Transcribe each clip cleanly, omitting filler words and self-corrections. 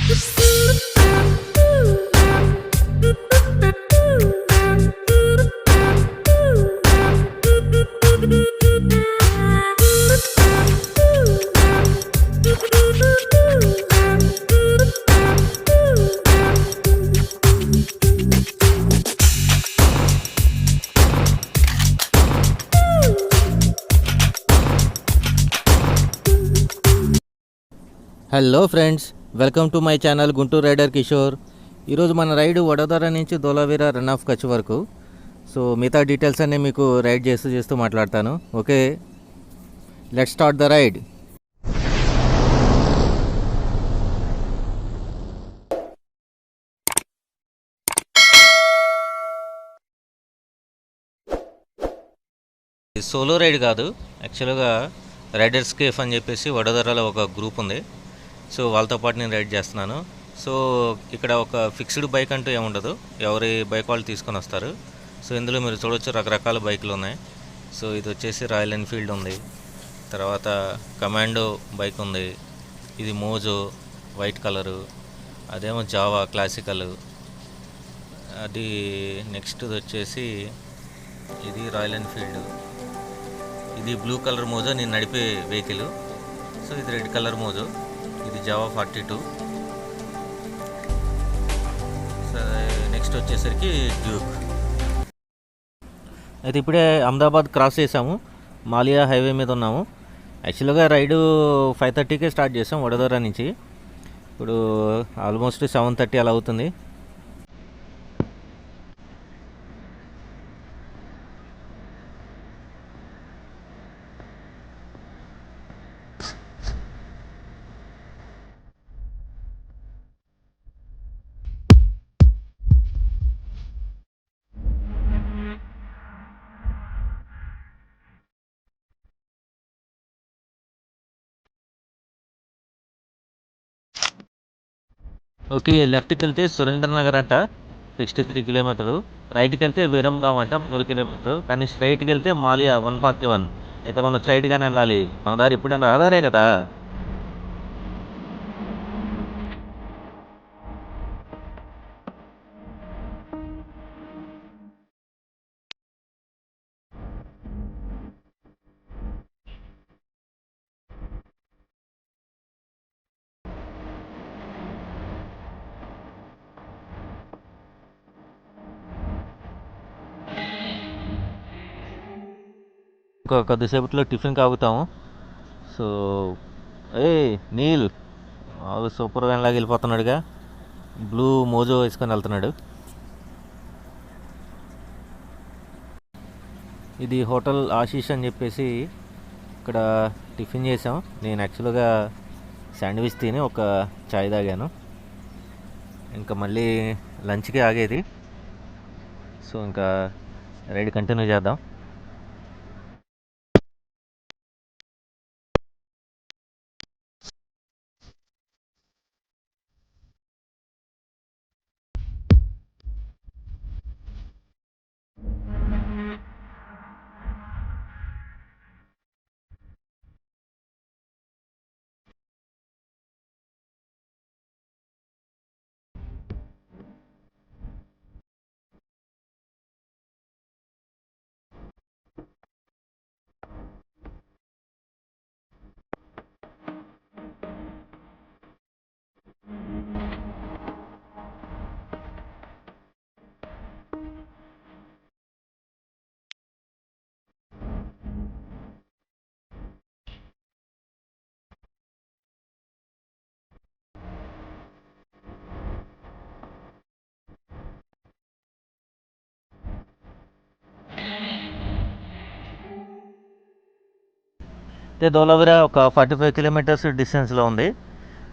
Hello friends, welcome to my channel Guntur rider Kishore. ఈరోజు మన ride Vadodara నుంచి ధోలావీర రన్ ఆఫ్ కచ్ వరకు. సో మిగతా డీటెయిల్స్ అన్నీ మీకు రైడ్ చేస్తూ మాట్లాడతాను. Okay, let's start the ride. Solo ride కాదు, యాక్చువల్గా రైడర్స్ కేఫ్ అని చెప్పేసి వడోదరలో ఒక గ్రూప్ ఉంది. సో వాళ్ళతో పాటు నేను రైడ్ చేస్తున్నాను. సో ఇక్కడ ఒక ఫిక్స్డ్ బైక్ అంటూ ఏముండదు, ఎవరి బైక్ వాళ్ళు తీసుకొని వస్తారు. సో ఇందులో మీరు చూడవచ్చు రకరకాల బైకులు ఉన్నాయి. సో ఇది వచ్చేసి రాయల్ ఎన్ఫీల్డ్ ఉంది, తర్వాత కమాండో బైక్ ఉంది, ఇది మోజో వైట్ కలరు, అదేమో జావా క్లాసికల్, అది నెక్స్ట్ వచ్చేసి ఇది రాయల్ ఎన్ఫీల్డ్, ఇది బ్లూ కలర్ మోజో నేను నడిపే వెహికల్. సో ఇది రెడ్ కలర్ మోజో, ఇది జావా 42. సో నెక్స్ట్ వచ్చేసరికి డ్యూక్. అయితే ఇప్పుడే అహ్మదాబాద్ క్రాస్ చేసాము, మాలియా హైవే మీద ఉన్నాము. యాక్చువల్గా రైడు 5:30కే స్టార్ట్ చేసాం వడోదర నుంచి. ఇప్పుడు ఆల్మోస్ట్ 7:30 అలా అవుతుంది. ఓకే, లెఫ్ట్కి వెళ్తే సురేంద్ర నగర్ అంట 63 కిలోమీటరు, రైట్కి వెళ్తే వీరంగాం అంట 3 కిలోమీటరు, కానీ స్ట్రైట్కి వెళ్తే మాలియా 141. అయితే మనం స్ట్రైట్గానే వెళ్ళాలి, మన దారి ఇప్పుడైనా ఆధారే కదా. ఇంకా కొద్దిసేపట్లో టిఫిన్ కాగుతాము. సో నీల్ సూపర్ వ్యాన్ లాగా వెళ్ళిపోతున్నాడుగా, బ్లూ మోజో వేసుకొని వెళ్తున్నాడు. ఇది హోటల్ ఆశీష్ అని చెప్పేసి ఇక్కడ టిఫిన్ చేసాం. నేను యాక్చువల్గా శాండ్విచ్ తిని ఒక చాయ్ తాగాను. ఇంకా మళ్ళీ లంచ్కి ఆగేది. సో ఇంకా రైడ్ కంటిన్యూ చేద్దాం. అయితే ధోలావీర ఒక 45 కిలోమీటర్స్ డిస్టెన్స్లో ఉంది.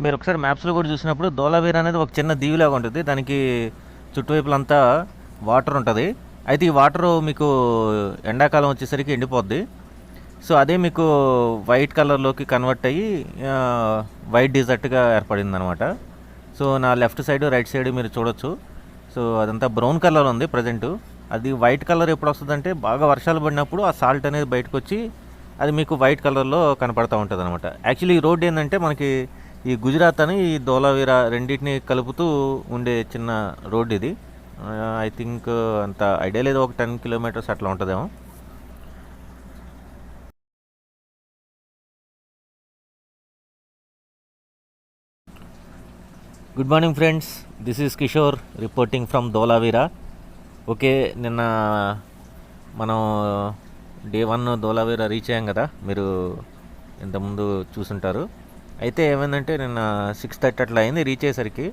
మీరు ఒకసారి మ్యాప్స్లో కూడా చూసినప్పుడు ధోలావీర అనేది ఒక చిన్న దీవిలాగా ఉంటుంది. దానికి చుట్టువైపులంతా వాటర్ ఉంటుంది. అయితే ఈ వాటరు మీకు ఎండాకాలం వచ్చేసరికి ఎండిపోద్ది. సో అదే మీకు వైట్ కలర్లోకి కన్వర్ట్ అయ్యి వైట్ డిజర్ట్గా ఏర్పడింది అనమాట. సో నా లెఫ్ట్ సైడ్ రైట్ సైడ్ మీరు చూడొచ్చు. సో అదంతా బ్రౌన్ కలర్ ఉంది ప్రజెంటు. అది వైట్ కలర్ ఎప్పుడు వస్తుందంటే బాగా వర్షాలు పడినప్పుడు ఆ సాల్ట్ అనేది బయటకు వచ్చి అది మీకు వైట్ కలర్లో కనపడతా ఉంటుంది అనమాట. యాక్చువల్లీ ఈ రోడ్ ఏంటంటే మనకి ఈ గుజరాత్ అని ఈ ధోలావీరా రెండింటిని కలుపుతూ ఉండే చిన్న రోడ్ ఇది. ఐ థింక్ అంత ఐడియా లేదు, ఒక 10 కిలోమీటర్స్ అట్లా ఉంటుందేమో. Good morning friends, this is Kishore reporting from Dholavira. Okay, నిన్న మనం డే 1 ధోలావీరా రీచ్ అయ్యాం కదా, మీరు ఇంతకుముందు చూసుంటారు. అయితే ఏమైందంటే నిన్న 6:30 అట్లా అయింది రీచ్ అయ్యేసరికి.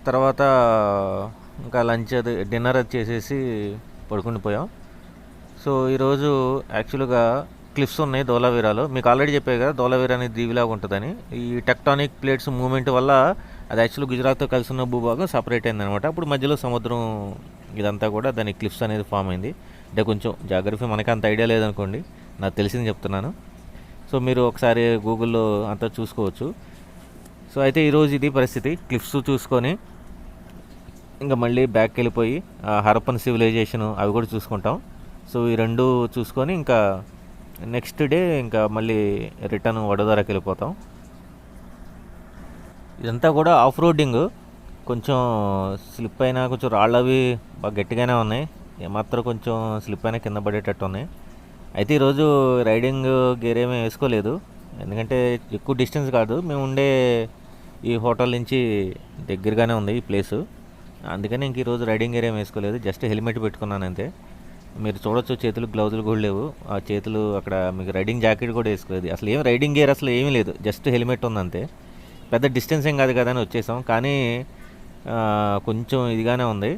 తర్వాత ఇంకా లంచ్ అది డిన్నర్ అది చేసేసి పడుకుని పోయాం. సో ఈరోజు యాక్చువల్గా క్లిఫ్స్ ఉన్నాయి ధోలావీరాలో. మీకు ఆల్రెడీ చెప్పాయి కదా ధోలావీరా అనేది దీవిలాగా ఉంటుందని. ఈ టెక్టానిక్ ప్లేట్స్ మూమెంట్ వల్ల అది యాక్చువల్గా గుజరాత్తో కలిసి ఉన్న భూభాగం సపరేట్ అయింది అనమాట. అప్పుడు మధ్యలో సముద్రం ఇదంతా కూడా దాని క్లిఫ్స్ అనేది ఫామ్ అయింది. అంటే కొంచెం జాగ్రఫీ మనకి అంత ఐడియా లేదనుకోండి, నాకు తెలిసింది చెప్తున్నాను. సో మీరు ఒకసారి గూగుల్లో అంతా చూసుకోవచ్చు. సో అయితే ఈరోజు ఇది పరిస్థితి. క్లిఫ్స్ చూసుకొని ఇంకా మళ్ళీ బ్యాక్ వెళ్ళిపోయి హరప్పన్ సివిలైజేషన్ అవి కూడా చూసుకుంటాం. సో ఈ రెండు చూసుకొని ఇంకా నెక్స్ట్ డే ఇంకా మళ్ళీ రిటర్న్ వడోదరాకి వెళ్ళిపోతాం. ఇదంతా కూడా ఆఫ్ రోడింగ్. కొంచెం స్లిప్ అయినా కొంచెం రాళ్ళు అవి బాగా గట్టిగానే ఉన్నాయి, ఏమాత్రం కొంచెం స్లిప్ అయినా కింద పడేటట్టు ఉన్నాయి. అయితే ఈరోజు రైడింగ్ గేర్ ఏమీ వేసుకోలేదు, ఎందుకంటే ఎక్కువ డిస్టెన్స్ కాదు, మేము ఉండే ఈ హోటల్ నుంచి దగ్గరగానే ఉంది ఈ ప్లేసు. అందుకని ఇంక ఈరోజు రైడింగ్ గేర్ ఏమి వేసుకోలేదు, జస్ట్ హెల్మెట్ పెట్టుకున్నాను అంతే. మీరు చూడొచ్చు చేతులు గ్లౌజులు కూడా లేవు, ఆ చేతులు అక్కడ మీకు రైడింగ్ జాకెట్ కూడా వేసుకోలేదు. అసలు ఏం రైడింగ్ గేర్ అసలు ఏమీ లేదు, జస్ట్ హెల్మెట్ ఉంది అంతే. పెద్ద డిస్టెన్స్ ఏం కాదు కదా అని వచ్చేసాం. కానీ కొంచెం ఇదిగానే ఉంది,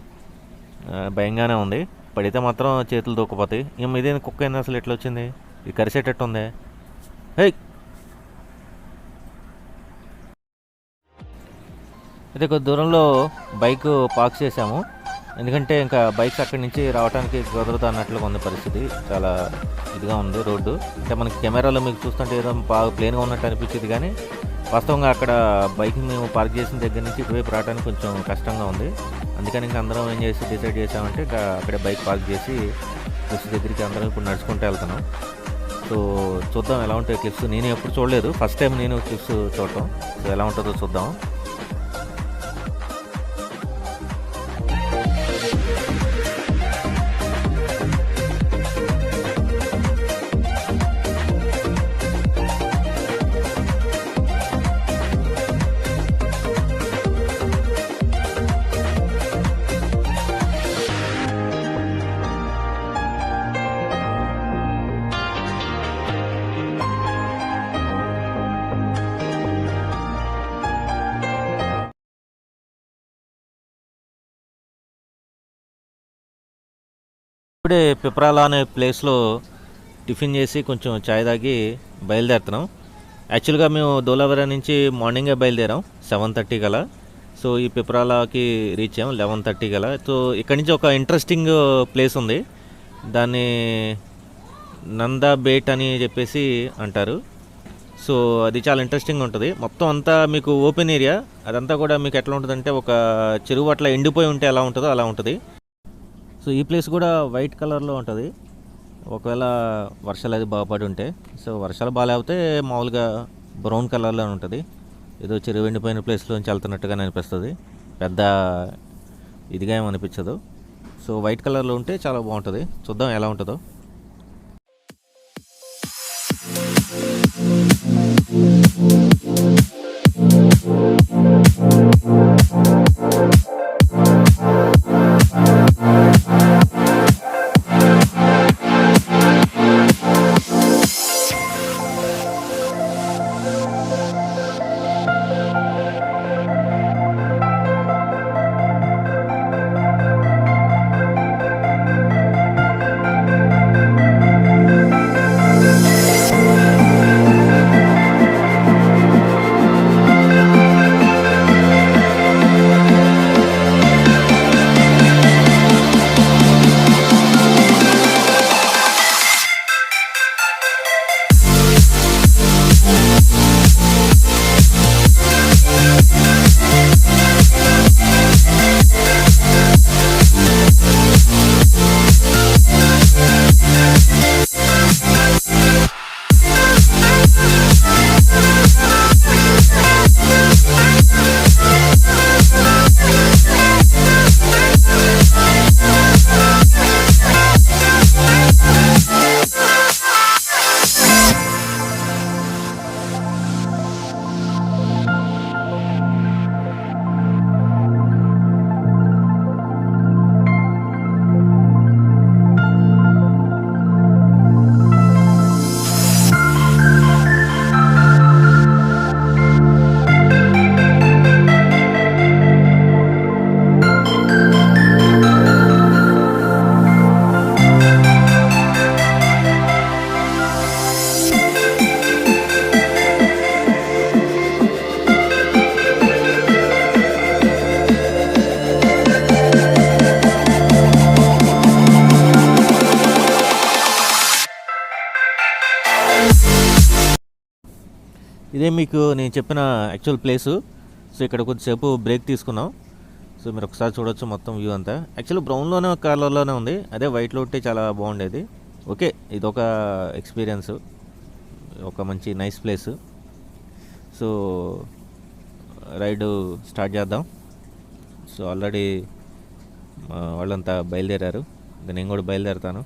భయంగానే ఉంది. పడితే మాత్రం చేతులు దూకపోతాయి. ఇదేం కుక్క ఏంది అసలు ఎట్లా వచ్చింది, ఇది కరిసేటట్టు ఉంది. హే, అయితే కొద్ది దూరంలో బైక్ పార్క్ చేసాము, ఎందుకంటే ఇంకా బైక్స్ అక్కడి నుంచి రావడానికి కుదరదు అన్నట్లుగా ఉంది పరిస్థితి. చాలా ఇదిగా ఉంది రోడ్డు. అంటే మనకి కెమెరాలో మీకు చూస్తుంటే ఏదో బాగా ప్లేన్గా ఉన్నట్టు అనిపించింది, కానీ వాస్తవంగా అక్కడ బైక్ మేము పార్క్ చేసిన దగ్గర నుంచి ఇటువైపు రావడానికి కొంచెం కష్టంగా ఉంది. అందుకని ఇంకా అందరం ఏం చేసి డిసైడ్ చేసామంటే ఇంకా అక్కడే బైక్ పార్క్ చేసి క్లిప్స్ దగ్గరికి అందరం ఇప్పుడు నడుచుకుంటూ వెళ్తున్నాం. సో చూద్దాం ఎలా ఉంటాయి క్లిప్స్. నేను ఎప్పుడు చూడలేదు, ఫస్ట్ టైం నేను క్లిప్స్ చూడటం. సో ఎలా ఉంటుందో చూద్దాం. ఇప్పుడే పిప్రాలా అనే ప్లేస్లో టిఫిన్ చేసి కొంచెం చాయ్ తాగి బయలుదేరుతున్నాం. యాక్చువల్గా మేము ధోలావీరా నుంచి మార్నింగే బయలుదేరాం 7:30 గల. సో ఈ పిప్రాలాకి రీచ్ అయ్యాం 11:30 గల. సో ఇక్కడ నుంచి ఒక ఇంట్రెస్టింగ్ ప్లేస్ ఉంది, దాన్ని నందా బేట్ అని చెప్పేసి అంటారు. సో అది చాలా ఇంట్రెస్టింగ్ ఉంటుంది. మొత్తం అంతా మీకు ఓపెన్ ఏరియా, అదంతా కూడా మీకు ఎట్లా ఉంటుందంటే ఒక చెరువు అట్లా ఎండిపోయి ఉంటే ఎలా ఉంటుందో అలా ఉంటుంది. సో ఈ ప్లేస్ కూడా వైట్ కలర్లో ఉంటుంది, ఒకవేళ వర్షాలు అది బాగుపడి ఉంటే. సో వర్షాలు బాగాలేకపోతే మామూలుగా బ్రౌన్ కలర్లో ఉంటుంది, ఏదో చెరువు ఎండిపోయిన ప్లేస్లోంచి వెళ్తున్నట్టుగానే అనిపిస్తుంది, పెద్ద ఇదిగా ఏమనిపించదు. సో వైట్ కలర్లో ఉంటే చాలా బాగుంటుంది, చూద్దాం ఎలా ఉంటుందో. ఇదే మీకు నేను చెప్పిన యాక్చువల్ ప్లేసు. సో ఇక్కడ కొద్దిసేపు బ్రేక్ తీసుకున్నాం. సో మీరు ఒకసారి చూడొచ్చు మొత్తం వ్యూ అంతా. యాక్చువల్లీ బ్రౌన్లోనే కలర్లోనే ఉంది, అదే వైట్లో ఉంటే చాలా బాగుండేది. ఓకే, ఇదొక ఎక్స్పీరియన్స్, ఒక మంచి nice place. So ride start చేద్దాం. సో ఆల్రెడీ వాళ్ళంతా బయలుదేరారు, నేను కూడా బయలుదేరుతాను.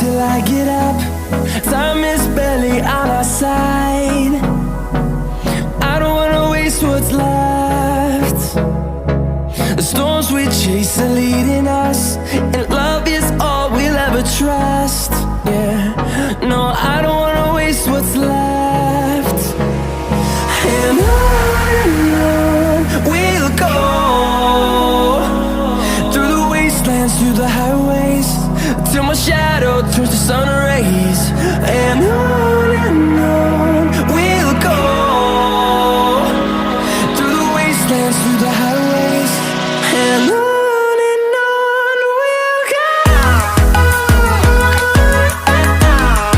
Till I get up, time is barely on our side. I don't wanna waste what's left. The storms we chase are leading us, and love is all we'll ever trust. Yeah, no, I don't wanna waste what's left. And on we'll go, through the wastelands, through the highways, till my shadow turns to sun rays. And